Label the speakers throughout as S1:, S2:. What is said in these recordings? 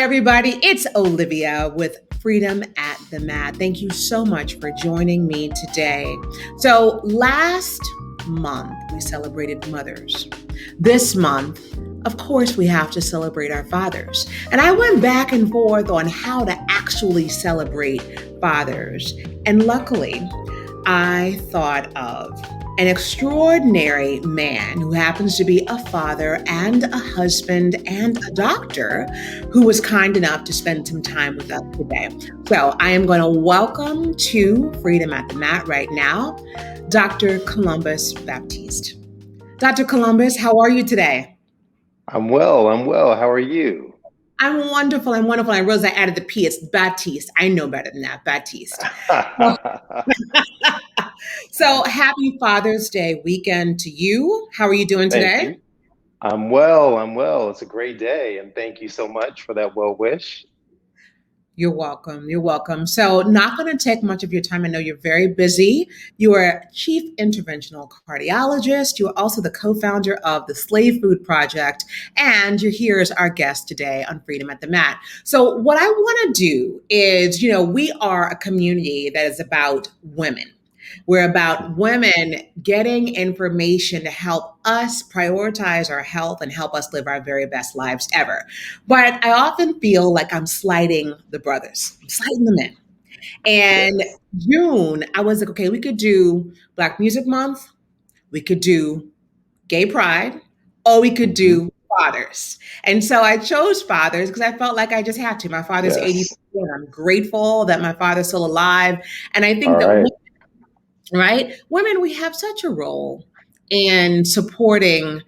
S1: everybody. It's Olivia with Freedom at the Mat. Thank you so much for joining me today. So, last month we celebrated mothers. This month, of course, we have to celebrate our fathers. And I went back and forth on how to actually celebrate fathers. And luckily, I thought of an extraordinary man who happens to be a father and a husband and a doctor who was kind enough to spend some time with us today. So I am going to welcome to Freedom at the Mat right now, Dr. Columbus Batiste. Dr. Columbus, how are you today?
S2: I'm well. How are you?
S1: I'm wonderful. I realized I added the P. It's Batiste. I know better than that, Batiste. So happy Father's Day weekend to you. How are you doing
S2: Thank
S1: today?
S2: you. I'm well. It's a great day, and thank you so much for that well wish.
S1: You're welcome. You're welcome. So, not going to take much of your time. I know you're very busy. You are Chief Interventional Cardiologist. You are also the co founder of the Slave Food Project. And you're here as our guest today on Freedom at the Mat. So, what I want to do is, we are a community that is about women. We're about women getting information to help us prioritize our health and help us live our very best lives ever. But I often feel like I'm slighting the brothers, I'm slighting the men. And
S2: Yes.
S1: June, I was like, okay, we could do Black Music Month, we could do Gay Pride, or we could
S2: Hmm.
S1: do fathers. And so I chose fathers because I felt like I just had to. My father's
S2: Yes.
S1: 84, and I'm grateful that my father's still alive. And I think
S2: All
S1: that
S2: right.
S1: right? Women, we have such a role in supporting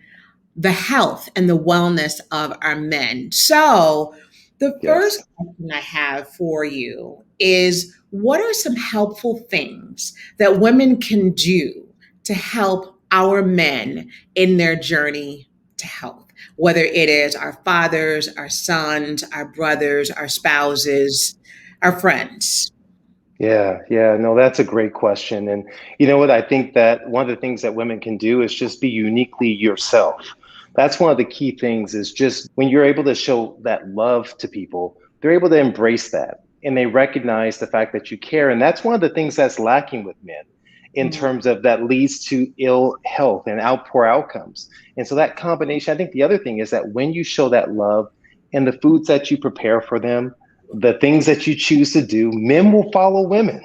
S1: the health and the wellness of our men. So, the
S2: Yes.
S1: first question I have for you is what are some helpful things that women can do to help our men in their journey to health? Whether it is our fathers, our sons, our brothers, our spouses, our friends.
S2: Yeah. No, that's a great question. And you know what? I think that one of the things that women can do is just be uniquely yourself. That's one of the key things is just when you're able to show that love to people, they're able to embrace that and they recognize the fact that you care. And that's one of the things that's lacking with men in
S1: Mm.
S2: terms of that leads to ill health and poor outcomes. And so that combination, I think the other thing is that when you show that love and the foods that you prepare for them, the things that you choose to do, men will follow women.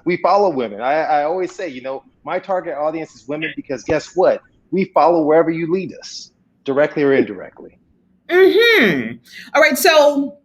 S2: We follow women. I always say, my target audience is women because guess what? We follow wherever you lead us, directly or indirectly.
S1: Hmm. All right. So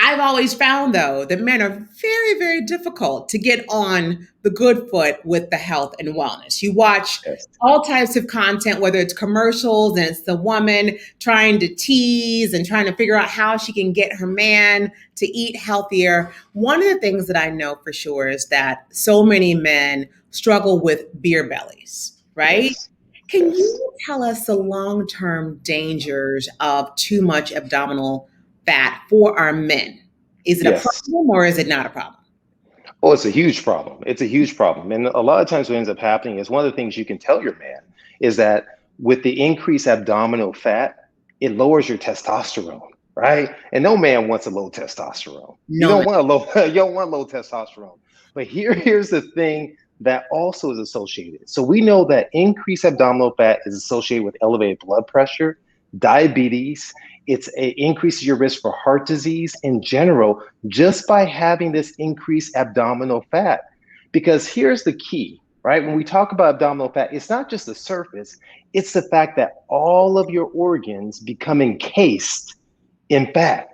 S1: I've always found, though, that men are very, very difficult to get on the good foot with the health and wellness. You watch
S2: Yes.
S1: all types of content, whether it's commercials and it's the woman trying to tease and trying to figure out how she can get her man to eat healthier. One of the things that I know for sure is that so many men struggle with beer bellies, right?
S2: Yes.
S1: Can
S2: Yes.
S1: you tell us the long term dangers of too much abdominal fat for our men? Is it a
S2: Yes.
S1: problem or is it not a problem?
S2: Oh, it's a huge problem. It's a huge problem. And a lot of times what ends up happening is one of the things you can tell your man is that with the increased abdominal fat, it lowers your testosterone, right? And no man wants a low testosterone. You
S1: No,
S2: don't
S1: man.
S2: want a low, you don't want low testosterone. But here's the thing that also is associated. So we know that increased abdominal fat is associated with elevated blood pressure, diabetes. It increases your risk for heart disease in general just by having this increased abdominal fat. Because here's the key, right? When we talk about abdominal fat, it's not just the surface, it's the fact that all of your organs become encased in fat.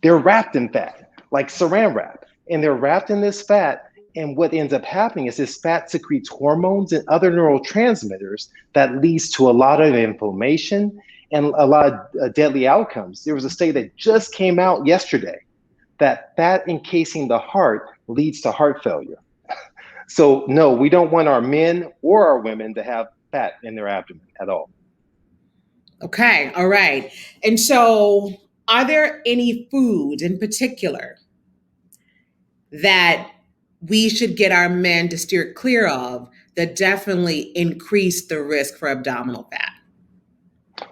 S2: They're wrapped in fat, like saran wrap, and they're wrapped in this fat. And what ends up happening is this fat secretes hormones and other neurotransmitters that leads to a lot of inflammation and a lot of deadly outcomes. There was a study that just came out yesterday that fat encasing the heart leads to heart failure. So, no, we don't want our men or our women to have fat in their abdomen at all.
S1: Okay, all right. And so, are there any foods in particular that we should get our men to steer clear of that definitely increase the risk for abdominal fat?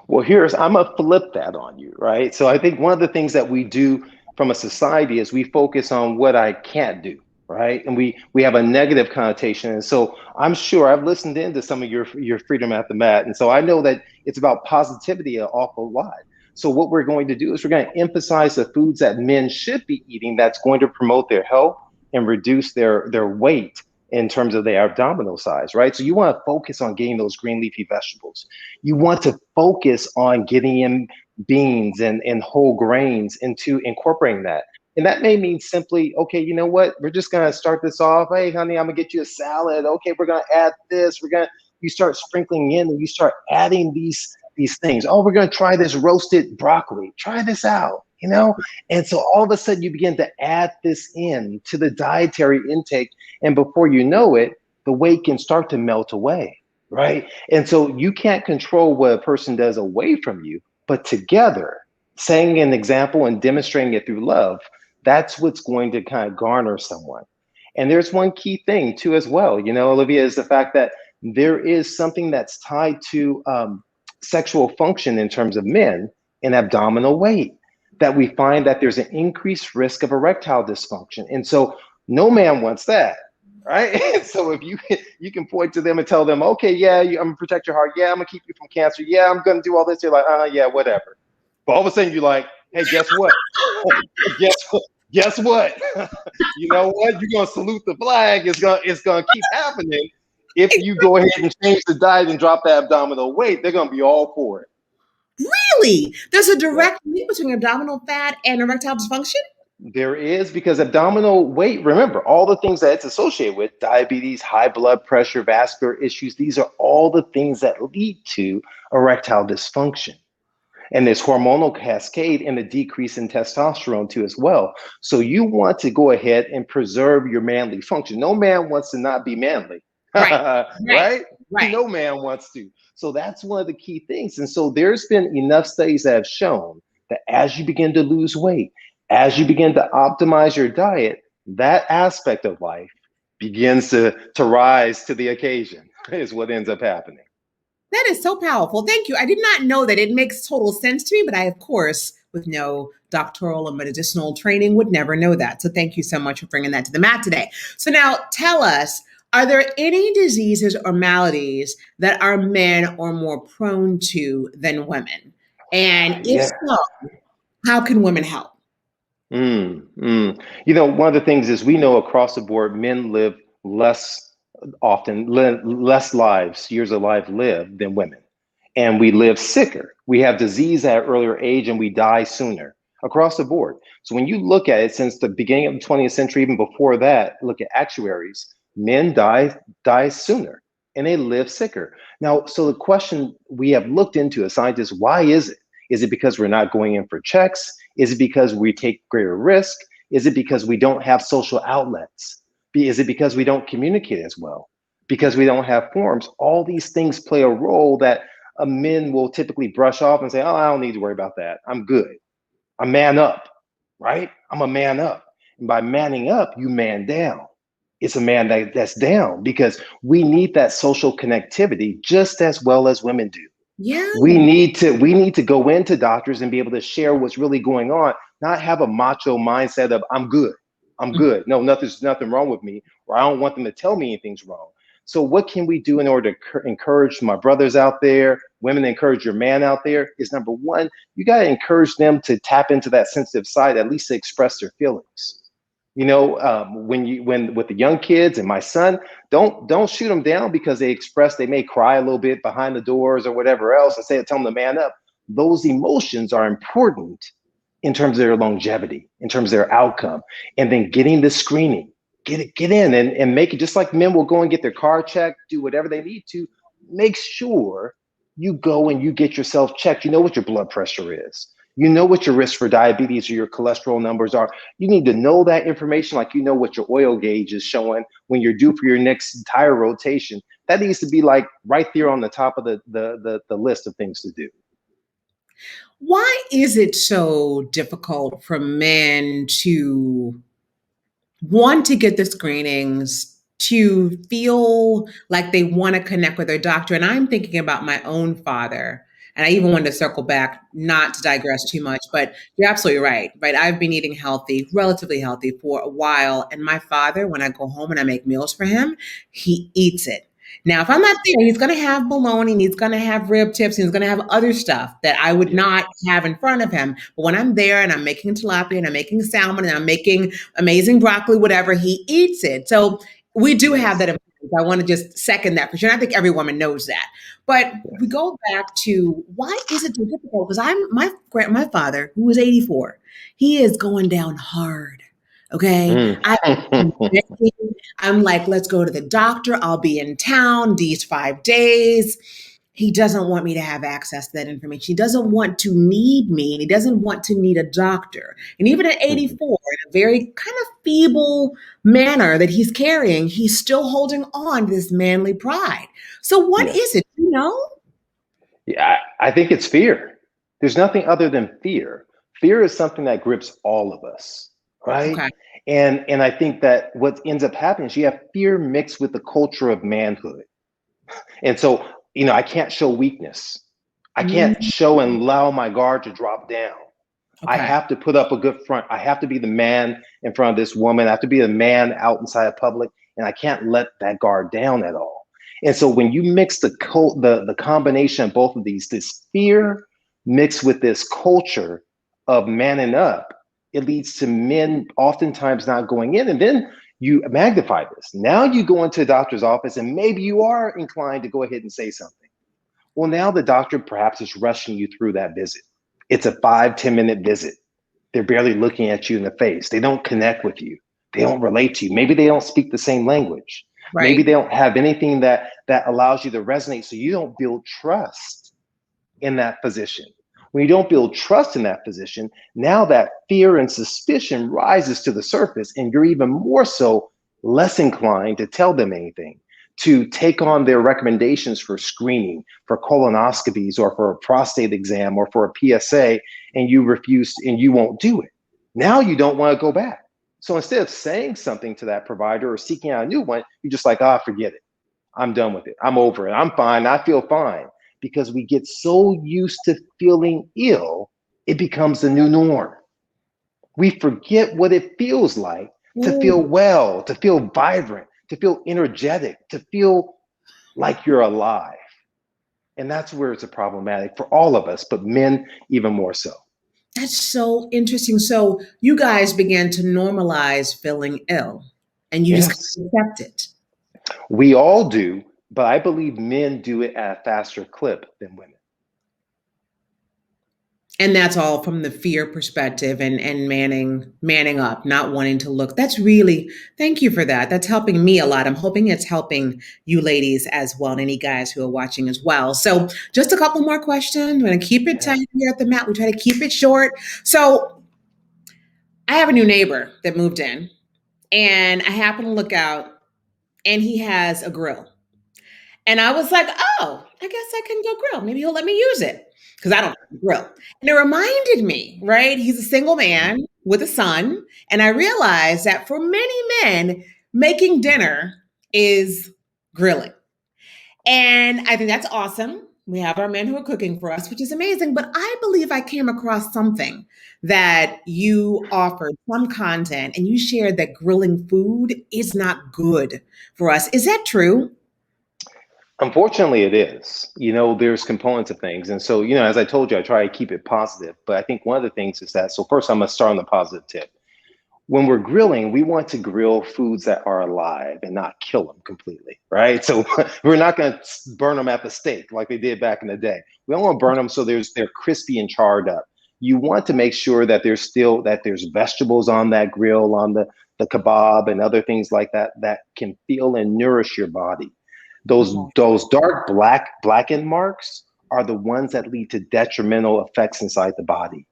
S2: Well, I'm gonna flip that on you, right? So I think one of the things that we do from a society is we focus on what I can't do, right? And we have a negative connotation. And so I'm sure I've listened into some of your Freedom at the Mat, and so I know that it's about positivity an awful lot. So what we're going to do is we're going to emphasize the foods that men should be eating that's going to promote their health and reduce their weight in terms of their abdominal size, right? So you want to focus on getting those green leafy vegetables. You want to focus on getting in beans and whole grains into incorporating that. And that may mean simply, okay, you know what? We're just going to start this off. Hey, honey, I'm going to get you a salad. Okay, we're going to add this. You start sprinkling in and you start adding these things. Oh, we're going to try this roasted broccoli. Try this out, you know? And so all of a sudden you begin to add this in to the dietary intake. And before you know it, the weight can start to melt away, right? And so you can't control what a person does away from you, but together, setting an example and demonstrating it through love, that's what's going to kind of garner someone. And there's one key thing too as well, you know, Olivia, is the fact that there is something that's tied to sexual function in terms of men and abdominal weight, that we find that there's an increased risk of erectile dysfunction. And so no man wants that, right? So if you can point to them and tell them, okay, yeah, I'm gonna protect your heart. Yeah, I'm gonna keep you from cancer. Yeah, I'm gonna do all this. You're like, yeah, whatever. But all of a sudden you're like, hey, guess what? guess what? Guess what? You know what? You're gonna salute the flag. It's gonna keep happening. If you go ahead and change the diet and drop that abdominal weight, they're gonna be all for it.
S1: Really? There's a direct link between abdominal fat and erectile dysfunction?
S2: There is, because abdominal weight, remember, all the things that it's associated with, diabetes, high blood pressure, vascular issues, these are all the things that lead to erectile dysfunction. And this hormonal cascade and the decrease in testosterone too as well. So you want to go ahead and preserve your manly function. No man wants to not be manly,
S1: Right.
S2: right?
S1: Right.
S2: No man wants to. So that's one of the key things. And so there's been enough studies that have shown that as you begin to lose weight, as you begin to optimize your diet, that aspect of life begins to rise to the occasion, is what ends up happening.
S1: That is so powerful. Thank you. I did not know that. It makes total sense to me, but I, of course, with no doctoral or medicinal training, would never know that. So thank you so much for bringing that to the mat today. So now tell us, are there any diseases or maladies that our men are more prone to than women? And if
S2: Yeah.
S1: so, how can women help?
S2: You know, one of the things is we know across the board, men live less less lives, years of life lived than women. And we live sicker. We have disease at an earlier age and we die sooner across the board. So when you look at it, since the beginning of the 20th century, even before that, look at actuaries, men die sooner and they live sicker. Now, so the question we have looked into as scientists, why is it? Is it because we're not going in for checks? Is it because we take greater risk? Is it because we don't have social outlets? Is it because we don't communicate as well? Because we don't have forums? All these things play a role that men will typically brush off and say, oh, I don't need to worry about that. I'm good. I'm man up, right? I'm a man up. And by manning up, you man down. It's a man that's down, because we need that social connectivity just as well as women do.
S1: Yeah.
S2: We need to go into doctors and be able to share what's really going on, not have a macho mindset of I'm good. I'm good. No, nothing wrong with me, or I don't want them to tell me anything's wrong. So what can we do in order to encourage my brothers out there, women, encourage your man out there? Is number one, you got to encourage them to tap into that sensitive side, at least to express their feelings. You know, when with the young kids and my son, don't shoot them down because they may cry a little bit behind the doors or whatever else, and tell them to man up. Those emotions are important in terms of their longevity, in terms of their outcome, and then getting the screening, get in and make it, just like men will go and get their car checked, do whatever they need to. Make sure you go and you get yourself checked. You know what your blood pressure is. You know what your risk for diabetes or your cholesterol numbers are. You need to know that information, like you know what your oil gauge is showing when you're due for your next tire rotation. That needs to be like right there on the top of the list of things to do.
S1: Why is it so difficult for men to want to get the screenings, to feel like they want to connect with their doctor? And I'm thinking about my own father. And I even wanted to circle back, not to digress too much, but you're absolutely right, right? I've been eating healthy, relatively healthy for a while. And my father, when I go home and I make meals for him, he eats it. Now, if I'm not there, he's going to have bologna, and he's going to have rib tips, and he's going to have other stuff that I would
S2: Yeah.
S1: not have in front of him. But when I'm there and I'm making tilapia and I'm making salmon and I'm making amazing broccoli, whatever, he eats it. So we do have that.
S2: Yes.
S1: I want to just second that for sure. I think every woman knows that. But we
S2: Yes.
S1: go back to why is it so difficult? Because my father, who was 84, he is going down hard. Okay.
S2: Mm.
S1: I'm like, let's go to the doctor. I'll be in town these 5 days. He doesn't want me to have access to that information. He doesn't want to need me, and he doesn't want to need a doctor. And even at
S2: Mhm.
S1: 84, in a very kind of feeble manner that he's carrying, he's still holding on to this manly pride. So, what is
S2: Yes.
S1: it? You know?
S2: Yeah, I think it's fear. There's nothing other than fear. Fear is something that grips all of us, right?
S1: Okay.
S2: And I think that what ends up happening is you have fear mixed with the culture of manhood. And so, I can't show weakness. I can't
S1: Mm,
S2: show and allow my guard to drop down. I
S1: okay.
S2: have to put up a good front. I have to be the man in front of this woman. I have to be the man out inside of public, and I can't let that guard down at all. And so when you mix the combination of both of these, this fear mixed with this culture of manning up, it leads to men oftentimes not going in. And then you magnify this. Now you go into a doctor's office and maybe you are inclined to go ahead and say something. Well, now the doctor perhaps is rushing you through that visit. It's a 5-10 minute visit. They're barely looking at you in the face. They don't connect with you. They don't relate to you. Maybe they don't speak the same language. Maybe
S1: Right.
S2: they don't have anything that allows you to resonate. So you don't build trust in that position. When you don't build trust in that position, now that fear and suspicion rises to the surface, and you're even more so less inclined to tell them anything, to take on their recommendations for screening, for colonoscopies, or for a prostate exam, or for a PSA, and you refuse and you won't do it. Now you don't want to go back. So instead of saying something to that provider or seeking out a new one, you're just like, forget it. I'm done with it. I'm over it. I'm fine. I feel fine. Because we get so used to feeling ill, it becomes the new norm. We forget what it feels like to feel
S1: Ooh,
S2: well, to feel vibrant, to feel energetic, to feel like you're alive. And that's where it's a problematic for all of us, but men even more so.
S1: that's so interesting. So you guys began to normalize feeling ill, and you just
S2: Yes,
S1: kind of accept it.
S2: we all do, but I believe men do it at a faster clip than women.
S1: And that's all from the fear perspective and manning up, not wanting to look. That's really, thank you for that. That's helping me a lot. I'm hoping it's helping you ladies as well, and any guys who are watching as well. So just a couple more questions. We're gonna keep it
S2: Yeah.
S1: tight here at the mat. We try to keep it short. So I have a new neighbor that moved in, and I happen to look out, and he has a grill. And I was like, oh, I guess I can go grill. Maybe he'll let me use it because I don't grill. And it reminded me, right? He's a single man with a son. And I realized that for many men, making dinner is grilling. And I think that's awesome. We have our men who are cooking for us, which is amazing. But I believe I came across something that you offered, some content, and you shared that grilling food is not good for us. Is that true?
S2: Unfortunately, it is. There's components of things. And so, as I told you, I try to keep it positive. But I think one of the things is that, so first, I'm going to start on the positive tip. When we're grilling, we want to grill foods that are alive and not kill them completely, right? So we're not going to burn them at the stake like they did back in the day. We don't want to burn them so they're crispy and charred up. You want to make sure that there's vegetables on that grill, on the kebab and other things like that that can feel and nourish your body. Those dark blackened marks are the ones that lead to detrimental effects inside the body.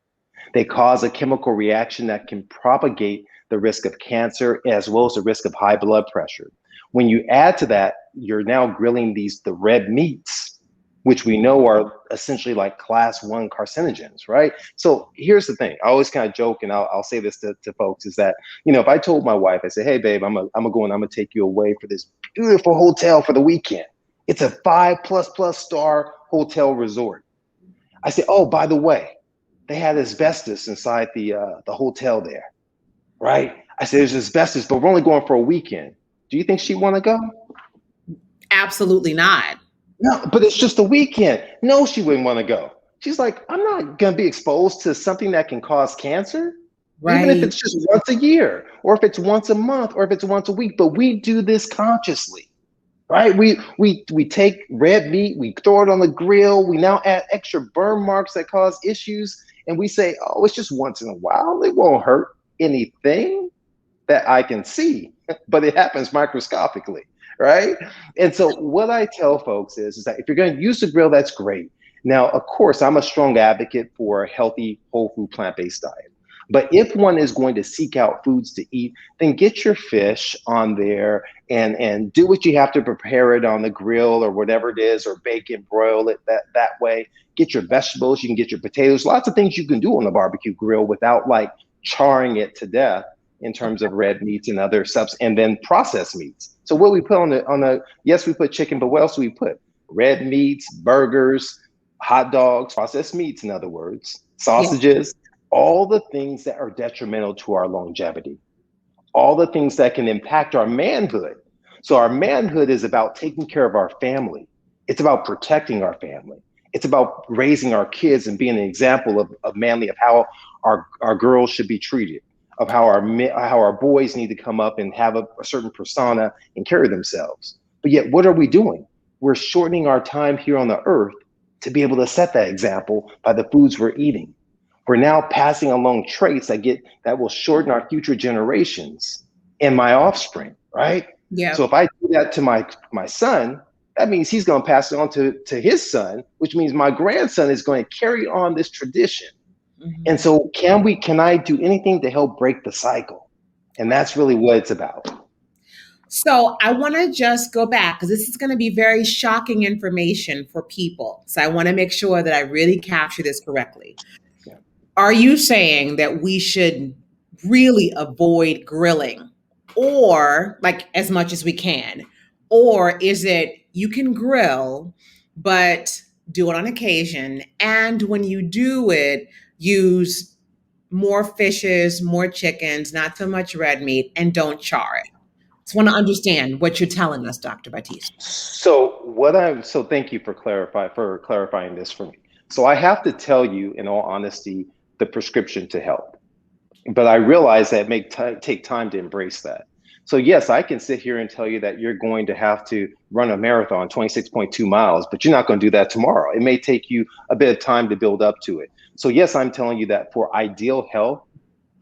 S2: They cause a chemical reaction that can propagate the risk of cancer as well as the risk of high blood pressure. When you add to that, you're now grilling the red meats, which we know are essentially like class 1 carcinogens, right? So here's the thing. I always kind of joke, and I'll say this to folks, is that, if I told my wife, I say, hey, babe, I'm gonna go and I'm gonna take you away for this beautiful hotel for the weekend. It's a 5++ star hotel resort. I said, oh, by the way, they had asbestos inside the hotel there, right? I said, there's asbestos, but we're only going for a weekend. Do you think she'd want to go?
S1: Absolutely not.
S2: No, but it's just a weekend. No, she wouldn't want to go. She's like, I'm not going to be exposed to something that can cause cancer, even if
S1: Right.
S2: it's just once a year, or if it's once a month, or if it's once a week. But we do this consciously, right? We take red meat, we throw it on the grill, we now add extra burn marks that cause issues, and we say, oh, it's just once in a while. It won't hurt anything that I can see, but it happens microscopically, right? And so what I tell folks is that if you're going to use the grill, that's great. Now, of course, I'm a strong advocate for a healthy, whole food, plant-based diet. But if one is going to seek out foods to eat, then get your fish on there and do what you have to prepare it on the grill or whatever it is, or bake it, broil it that way. Get your vegetables, you can get your potatoes, lots of things you can do on the barbecue grill without like charring it to death in terms of red meats and other subs, and then processed meats. So what we put on the yes, we put chicken, but what else do we put? Red meats, burgers, hot dogs, processed meats, in other words,
S1: Yeah.
S2: sausages, all the things that are detrimental to our longevity, all the things that can impact our manhood. So our manhood is about taking care of our family. It's about protecting our family. It's about raising our kids and being an example of manly, of how our girls should be treated, of how our boys need to come up and have a certain persona and carry themselves. But yet, what are we doing? We're shortening our time here on the earth to be able to set that example by the foods we're eating. We're now passing along traits that will shorten our future generations and my offspring, right?
S1: Yeah.
S2: So if I do that to my son, that means he's going to pass it on to his son, which means my grandson is going to carry on this tradition.
S1: Mm-hmm.
S2: And so can I do anything to help break the cycle? And that's really what it's about.
S1: So I want to just go back because this is going to be very shocking information for people. So I want to make sure that I really capture this correctly.
S2: Yeah.
S1: Are you saying that we should really avoid grilling, or like as much as we can? Or is it you can grill, but do it on occasion? And when you do it, use more fishes, more chickens, not so much red meat, and don't char it. Just want to understand what you're telling us, Dr. Batiste.
S2: So thank you for clarifying this for me. So I have to tell you, in all honesty, the prescription to health. But I realize that it may take time to embrace that. So yes, I can sit here and tell you that you're going to have to run a marathon, 26.2 miles, but you're not going to do that tomorrow. It may take you a bit of time to build up to it. So yes, I'm telling you that for ideal health,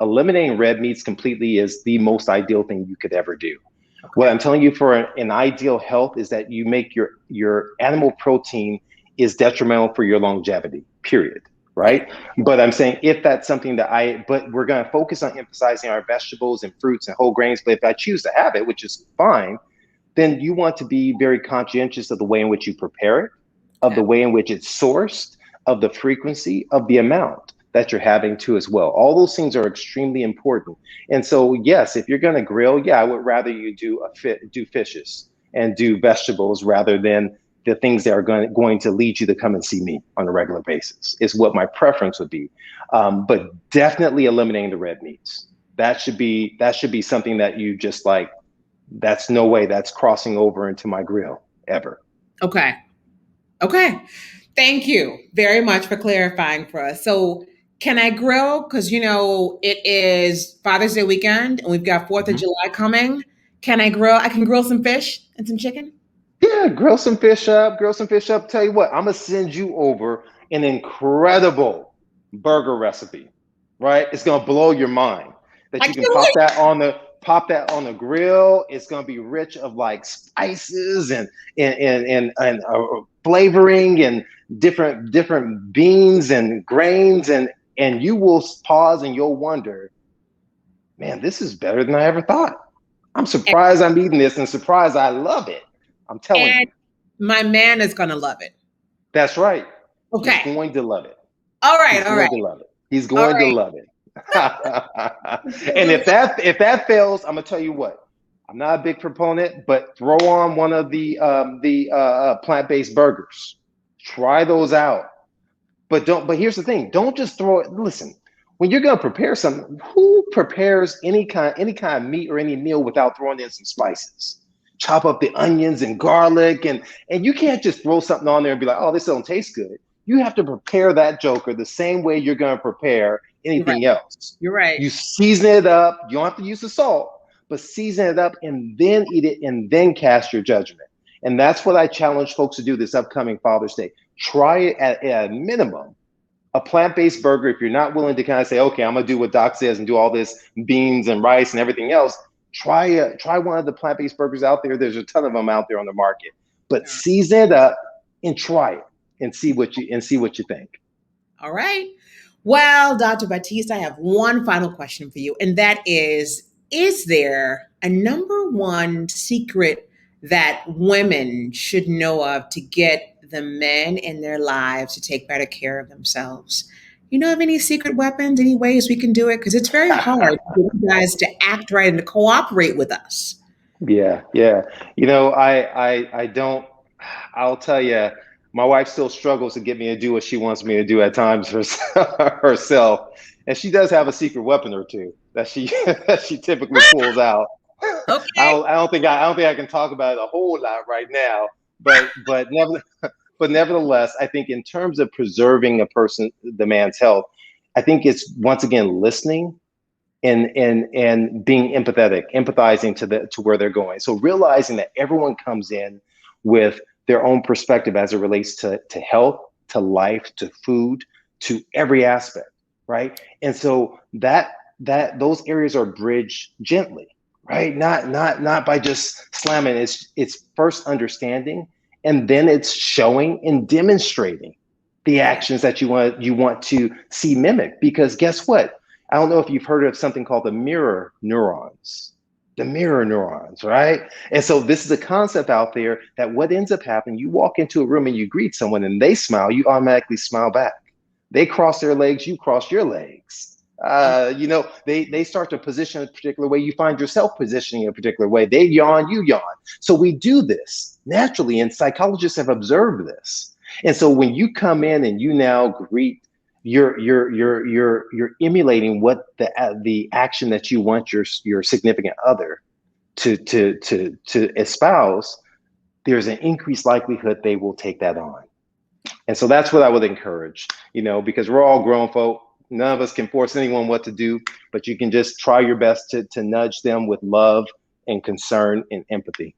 S2: eliminating red meats completely is the most ideal thing you could ever do. Okay. What I'm telling you for an ideal health is that you make your animal protein is detrimental for your longevity, period. Right? But I'm saying if that's something but we're going to focus on emphasizing our vegetables and fruits and whole grains. But if I choose to have it, which is fine, then you want to be very conscientious of the way in which you prepare it, of the way in which it's sourced, of the frequency, of the amount that you're having too as well. All those things are extremely important. And so, yes, if you're going to grill, yeah, I would rather you do fishes and do vegetables rather than the things that are going to lead you to come and see me on a regular basis is what my preference would be. But definitely eliminating the red meats. That should be something that you just like, that's no way that's crossing over into my grill ever.
S1: Okay. Thank you very much for clarifying for us. So can I grill? Because, it is Father's Day weekend and we've got 4th of July coming. Can I grill? I can grill some fish and some chicken?
S2: Yeah, grill some fish up. Tell you what, I'm going to send you over an incredible burger recipe, right? It's going to blow your mind that you can pop that on the grill. It's going to be rich of like spices and flavoring and different beans and grains. And you will pause and you'll wonder, man, this is better than I ever thought. I'm surprised I'm eating this and surprised I love it. I'm telling you.
S1: My man is going to love it.
S2: That's right.
S1: Okay.
S2: He's going to love it.
S1: All right.
S2: He's going to love it. And if that fails, I'm going to tell you what. I'm not a big proponent, but throw on one of the plant-based burgers. Try those out. But here's the thing, don't just throw it. Listen, when you're going to prepare something, who prepares any kind of meat or any meal without throwing in some spices? Chop up the onions and garlic, and you can't just throw something on there and be like, oh, this don't taste good. You have to prepare that joker the same way you're going to prepare
S1: You're right.
S2: anything else.
S1: You're right.
S2: You season it up. You don't have to use the salt, but season it up and then eat it and then cast your judgment. And that's what I challenge folks to do this upcoming Father's Day. Try it at a minimum, a plant-based burger. If you're not willing to kind of say, okay, I'm gonna do what Doc says and do all this beans and rice and everything else, try one of the plant-based burgers out there. There's a ton of them out there on the market. But season it up and try it and see what you think.
S1: All right. Well, Dr. Batiste, I have one final question for you, and that is there a number one secret that women should know of to get the men in their lives to take better care of themselves? You know of any secret weapons, any ways we can do it? Because it's very hard for you guys to act right and to cooperate with us.
S2: Yeah, yeah. I don't. I'll tell you, my wife still struggles to get me to do what she wants me to do at times herself, and she does have a secret weapon or two that she that she typically pulls out.
S1: Okay.
S2: I don't think I can talk about it a whole lot right now, but nevertheless, I think in terms of preserving the man's health, I think it's once again listening and being empathizing to where they're going. So realizing that everyone comes in with their own perspective as it relates to health, to life, to food, to every aspect, right? And so that those areas are bridged gently, right? Not by just slamming. It's first understanding, and then it's showing and demonstrating the actions that you want to see mimic. Because guess what? I don't know if you've heard of something called the mirror neurons. The mirror neurons, right? And so this is a concept out there that what ends up happening, you walk into a room and you greet someone and they smile, you smile back. They cross their legs, you cross your legs. They start to position a particular way, you find yourself positioning a particular way. They yawn, you yawn. So we do this naturally, and psychologists have observed this. And so when you come in and you now greet, you're emulating what the action that you want your significant other to espouse. There's an increased likelihood they will take that on. And so that's what I would encourage, because we're all grown folk. None of us can force anyone what to do, but you can just try your best to nudge them with love and concern and empathy.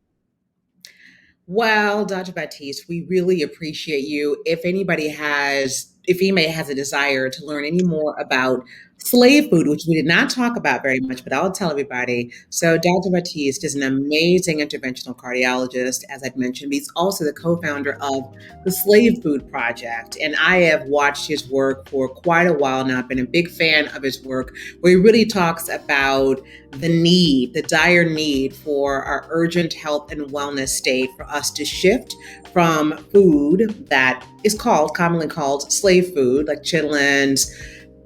S1: Well, Dr. Batiste, we really appreciate you. If anybody has a desire to learn any more about slave food, which we did not talk about very much, but I'll tell everybody. So Dr. Batiste is an amazing interventional cardiologist, as I'd mentioned. He's also the co-founder of the Slave Food Project. And I have watched his work for quite a while now. I've been a big fan of his work, where he really talks about the dire need for our urgent health and wellness state for us to shift from food that is commonly called slave food, like chitlins,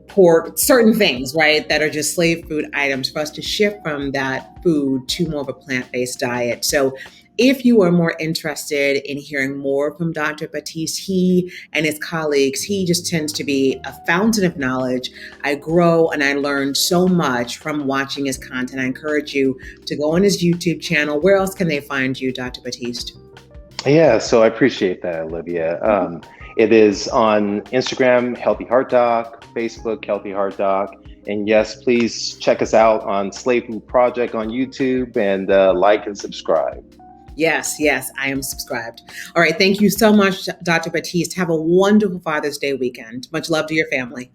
S1: pork, certain things, right, that are just slave food items, for us to shift from that food to more of a plant-based diet. So if you are more interested in hearing more from Dr. Batiste, he and his colleagues, he just tends to be a fountain of knowledge. I grow and I learn so much from watching his content. I encourage you to go on his YouTube channel. Where else can they find you, Dr. Batiste?
S2: Yeah, so I appreciate that, Olivia. It is on Instagram, Healthy Heart Doc, Facebook, Healthy Heart Doc. And yes, please check us out on Slave Food Project on YouTube, and like and subscribe.
S1: Yes, I am subscribed. All right. Thank you so much, Dr. Batiste. Have a wonderful Father's Day weekend. Much love to your family.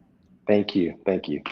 S2: Thank you. Thank you.